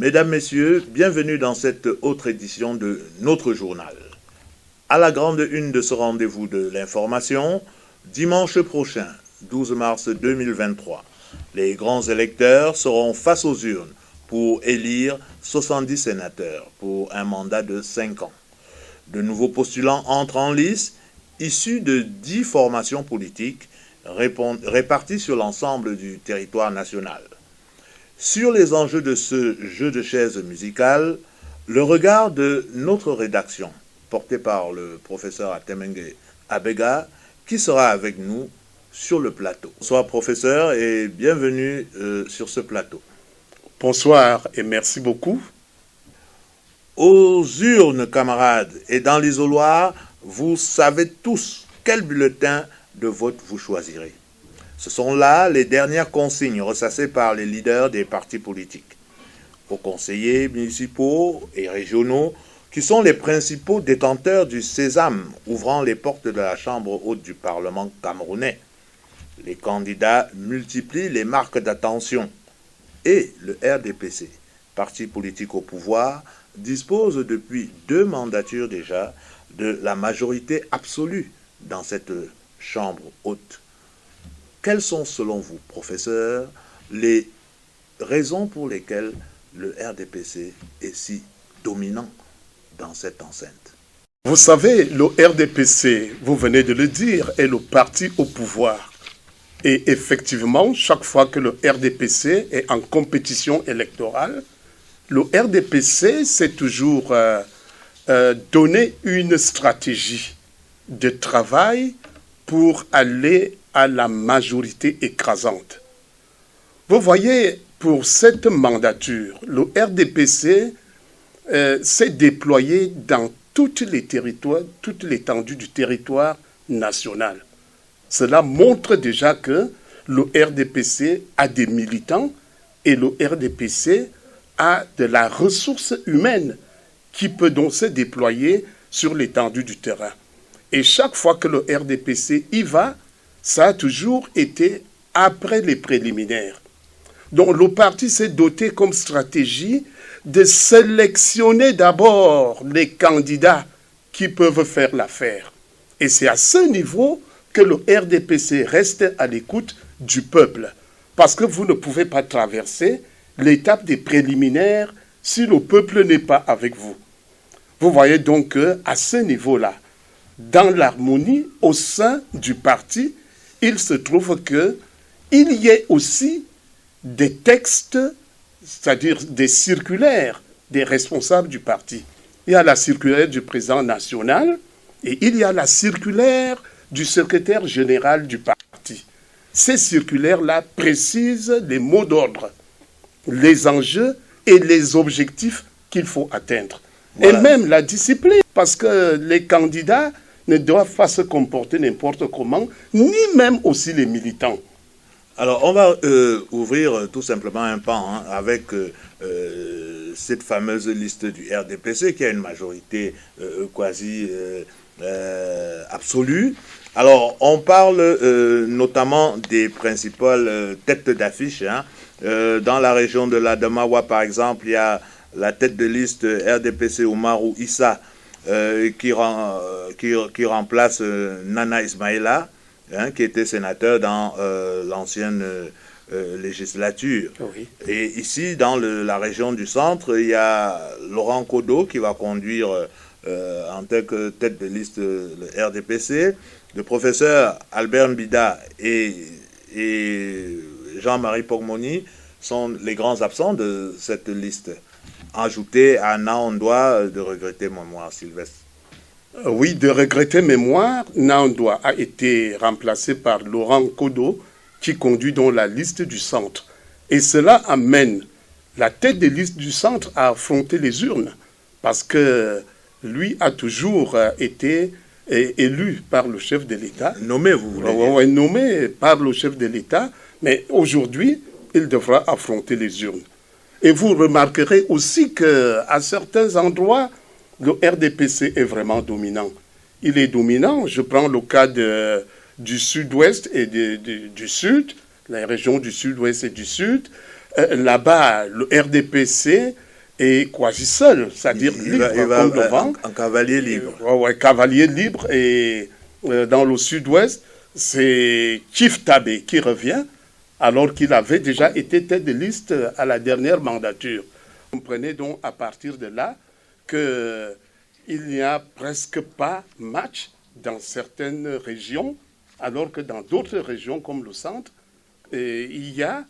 Mesdames, Messieurs, bienvenue dans cette autre édition de notre journal. À la grande une de ce rendez-vous de l'information, dimanche prochain, 12 mars 2023, les grands électeurs seront face aux urnes pour élire 70 sénateurs pour un mandat de 5 ans. De nouveaux postulants entrent en lice, issus de 10 formations politiques réparties sur l'ensemble du territoire national. Sur les enjeux de ce jeu de chaises musicales, le regard de notre rédaction, porté par le professeur Atemenge Abega, qui sera avec nous sur le plateau. Bonsoir professeur et bienvenue sur ce plateau. Bonsoir et merci beaucoup. Aux urnes, camarades, et dans l'isoloir, vous savez tous quel bulletin de vote vous choisirez. Ce sont là les dernières consignes ressassées par les leaders des partis politiques. Aux conseillers municipaux et régionaux, qui sont les principaux détenteurs du sésame ouvrant les portes de la Chambre haute du Parlement camerounais. Les candidats multiplient les marques d'attention et le RDPC, parti politique au pouvoir, dispose depuis 2 mandatures déjà de la majorité absolue dans cette Chambre haute. Quelles sont, selon vous, professeur, les raisons pour lesquelles le RDPC est si dominant dans cette enceinte? Vous savez, le RDPC, vous venez de le dire, est le parti au pouvoir. Et effectivement, chaque fois que le RDPC est en compétition électorale, le RDPC s'est toujours donné une stratégie de travail pour aller à la majorité écrasante. Vous voyez, pour cette mandature, le RDPC s'est déployé dans tous les territoires, toute l'étendue du territoire national. Cela montre déjà que le RDPC a des militants et le RDPC a de la ressource humaine qui peut donc se déployer sur l'étendue du terrain. Et chaque fois que le RDPC y va, ça a toujours été après les préliminaires. Donc le parti s'est doté comme stratégie de sélectionner d'abord les candidats qui peuvent faire l'affaire. Et c'est à ce niveau que le RDPC reste à l'écoute du peuple. Parce que vous ne pouvez pas traverser l'étape des préliminaires si le peuple n'est pas avec vous. Vous voyez donc qu'à ce niveau-là, dans l'harmonie au sein du parti, il se trouve qu'il y ait aussi des textes, c'est-à-dire des circulaires des responsables du parti. Il y a la circulaire du président national et il y a la circulaire du secrétaire général du parti. Ces circulaires-là précisent les mots d'ordre, les enjeux et les objectifs qu'il faut atteindre. Voilà. Et même la discipline, parce que les candidats ne doivent pas se comporter n'importe comment, ni même aussi les militants. Alors, on va ouvrir tout simplement un pan avec cette fameuse liste du RDPC qui a une majorité quasi absolue. Alors, on parle notamment des principales têtes d'affiche. Dans la région de l'Adamawa, par exemple, il y a la tête de liste RDPC Oumarou Issa, qui remplace Nana Ismaïla, qui était sénateur dans l'ancienne législature. Oui. Et ici, dans la région du centre, il y a Laurent Kodo qui va conduire en tant que tête de liste le RDPC. Le professeur Albert Mbida et Jean-Marie Pogmoni sont les grands absents de cette liste. Ajouté à Naondoa de regretter mémoire, Sylvestre. Oui, de regretter mémoire, Naondoa a été remplacé par Laurent Kodo, qui conduit donc la liste du centre. Et cela amène la tête de liste du centre à affronter les urnes, parce que lui a toujours été élu par le chef de l'État. Nommé, vous voulez dire. Oui, nommé par le chef de l'État, mais aujourd'hui, il devra affronter les urnes. Et vous remarquerez aussi qu'à certains endroits, le RDPC est vraiment dominant. Il est dominant, je prends le cas du sud-ouest et du sud, les régions du sud-ouest et du sud. Là-bas, le RDPC et quasi seul, c'est-à-dire libre comme le vent. Un cavalier libre. Ouais, cavalier libre. Et dans le sud-ouest, c'est Chief Tabé qui revient, alors qu'il avait déjà été tête de liste à la dernière mandature. Vous comprenez donc à partir de là qu'il n'y a presque pas match dans certaines régions, alors que dans d'autres régions comme le centre, il y a,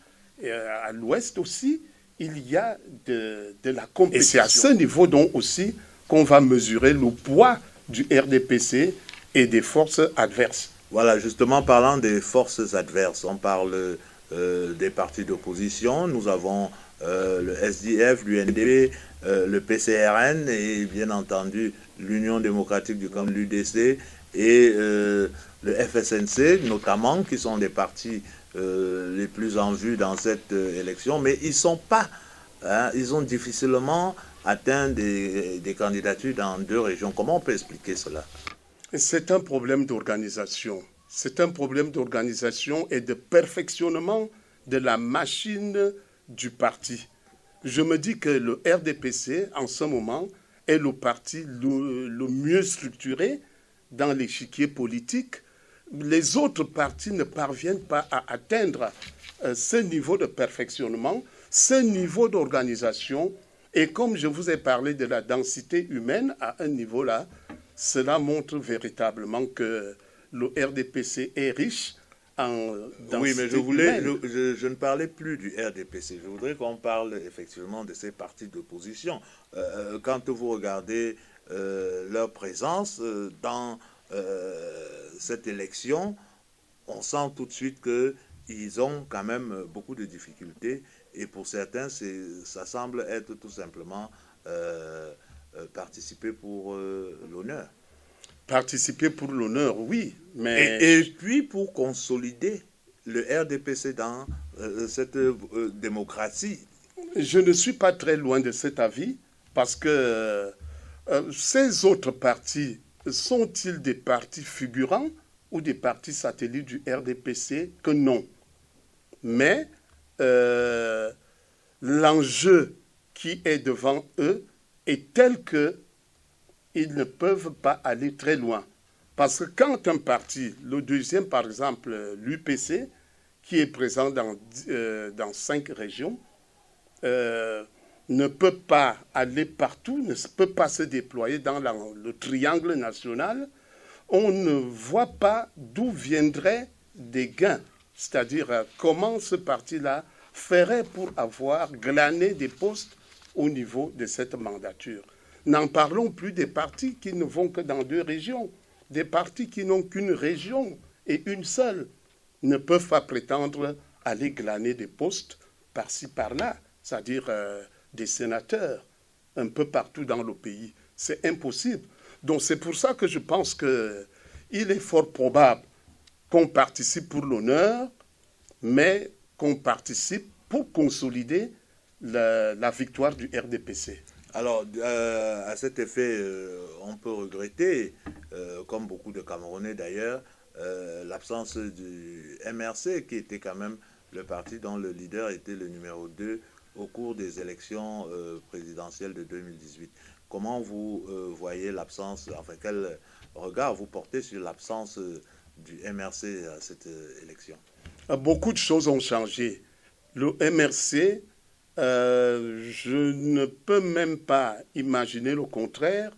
à l'ouest aussi, il y a de la compétition. Et c'est à ce niveau donc aussi qu'on va mesurer le poids du RDPC et des forces adverses. Voilà, justement, parlant des forces adverses, on parle des partis d'opposition. Nous avons le SDF, l'UNDP, le PCRN et bien entendu l'Union démocratique du Cameroun, l'UDC et le FSNC, notamment, qui sont des partis les plus en vue dans cette élection, mais ils sont pas, ils ont difficilement atteint des candidatures dans 2 régions. Comment on peut expliquer cela? C'est un problème d'organisation. C'est un problème d'organisation et de perfectionnement de la machine du parti. Je me dis que le RDPC, en ce moment, est le parti le mieux structuré dans l'échiquier politique. Les autres partis ne parviennent pas à atteindre ce niveau de perfectionnement, ce niveau d'organisation. Et comme je vous ai parlé de la densité humaine à un niveau là, cela montre véritablement que le RDPC est riche en densité. Oui, mais je ne parlais plus du RDPC. Je voudrais qu'on parle effectivement de ces partis d'opposition. Quand vous regardez leur présence dans cette élection, on sent tout de suite qu'ils ont quand même beaucoup de difficultés. Et pour certains, ça semble être tout simplement participer pour l'honneur. Participer pour l'honneur, oui, mais... Et puis pour consolider le RDPC dans cette démocratie. Je ne suis pas très loin de cet avis, parce que ces autres partis, sont-ils des partis figurants ou des partis satellites du RDPC? Que non. Mais l'enjeu qui est devant eux est tel qu'ils ne peuvent pas aller très loin. Parce que quand un parti, le deuxième par exemple, l'UPC, qui est présent dans 5 régions, ne peut pas aller partout, ne peut pas se déployer dans le triangle national, on ne voit pas d'où viendraient des gains. C'est-à-dire comment ce parti-là ferait pour avoir glané des postes au niveau de cette mandature. N'en parlons plus des partis qui ne vont que dans 2 régions. Des partis qui n'ont qu'une région et une seule ne peuvent pas prétendre aller glaner des postes par-ci, par-là, c'est-à-dire des sénateurs un peu partout dans le pays. C'est impossible. Donc c'est pour ça que je pense qu'il est fort probable qu'on participe pour l'honneur, mais qu'on participe pour consolider la victoire du RDPC. Alors, à cet effet, on peut regretter, comme beaucoup de Camerounais d'ailleurs, l'absence du MRC, qui était quand même le parti dont le leader était le numéro 2 au cours des élections présidentielles de 2018. Comment vous voyez l'absence, enfin quel regard vous portez sur l'absence du MRC à cette élection? Beaucoup de choses ont changé. Le MRC, je ne peux même pas imaginer le contraire.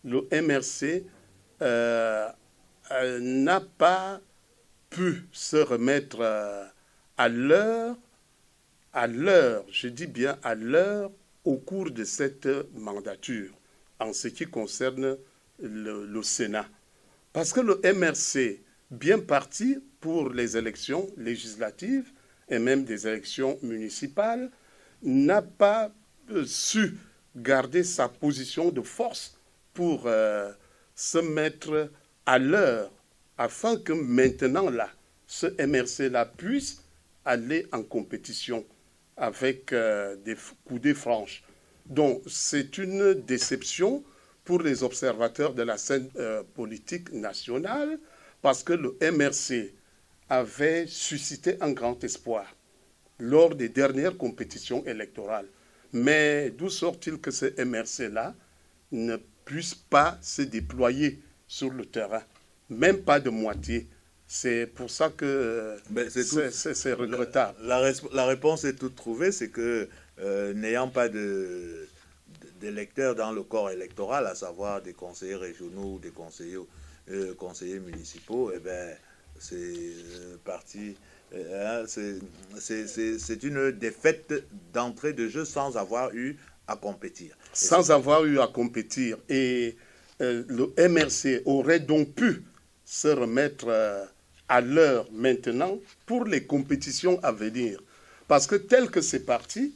Le MRC n'a pas pu se remettre à l'heure, je dis bien à l'heure, au cours de cette mandature, en ce qui concerne le Sénat. Parce que le MRC, bien parti pour les élections législatives et même des élections municipales, n'a pas su garder sa position de force pour se mettre à l'heure, afin que maintenant, là, ce MRC-là puisse aller en compétition avec des coudées franches. Donc, c'est une déception pour les observateurs de la scène politique nationale, parce que le MRC avait suscité un grand espoir lors des dernières compétitions électorales. Mais d'où sort-il que ce MRC-là ne puisse pas se déployer sur le terrain, même pas de moitié? C'est pour ça que c'est regrettable. La réponse est toute trouvée, c'est que n'ayant pas d'électeurs dans le corps électoral, à savoir des conseillers régionaux ou des conseillers municipaux, eh ben, c'est parti. C'est une défaite d'entrée de jeu sans avoir eu à compétir. Sans avoir eu à compétir. Et le MRC aurait donc pu se remettre à l'heure maintenant pour les compétitions à venir. Parce que tel que c'est parti,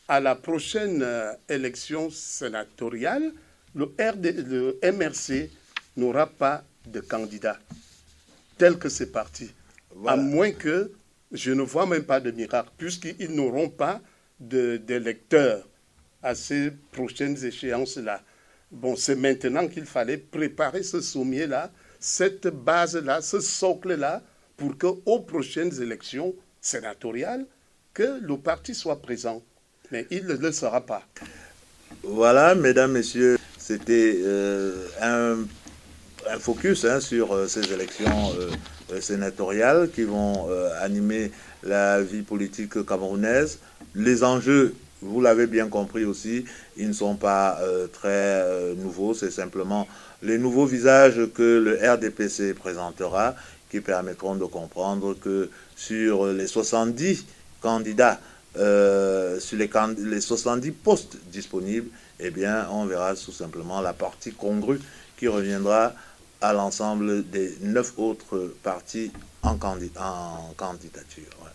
à la prochaine élection sénatoriale, le MRC n'aura pas de candidat. Tel que c'est parti. Voilà. À moins que, je ne vois même pas de miracle, puisqu'ils n'auront pas d'électeurs à ces prochaines échéances-là. Bon, c'est maintenant qu'il fallait préparer ce sommier-là, cette base-là, ce socle-là, pour qu'aux prochaines élections sénatoriales, que le parti soit présent. Mais il ne le sera pas. Voilà, mesdames, messieurs, c'était un focus sur ces élections sénatoriales qui vont animer la vie politique camerounaise. Les enjeux, vous l'avez bien compris aussi, ils ne sont pas très nouveaux, c'est simplement les nouveaux visages que le RDPC présentera qui permettront de comprendre que sur les 70 candidats, sur les 70 postes disponibles, eh bien, on verra tout simplement la partie congrue qui reviendra à l'ensemble des 9 autres partis en candidature. Ouais.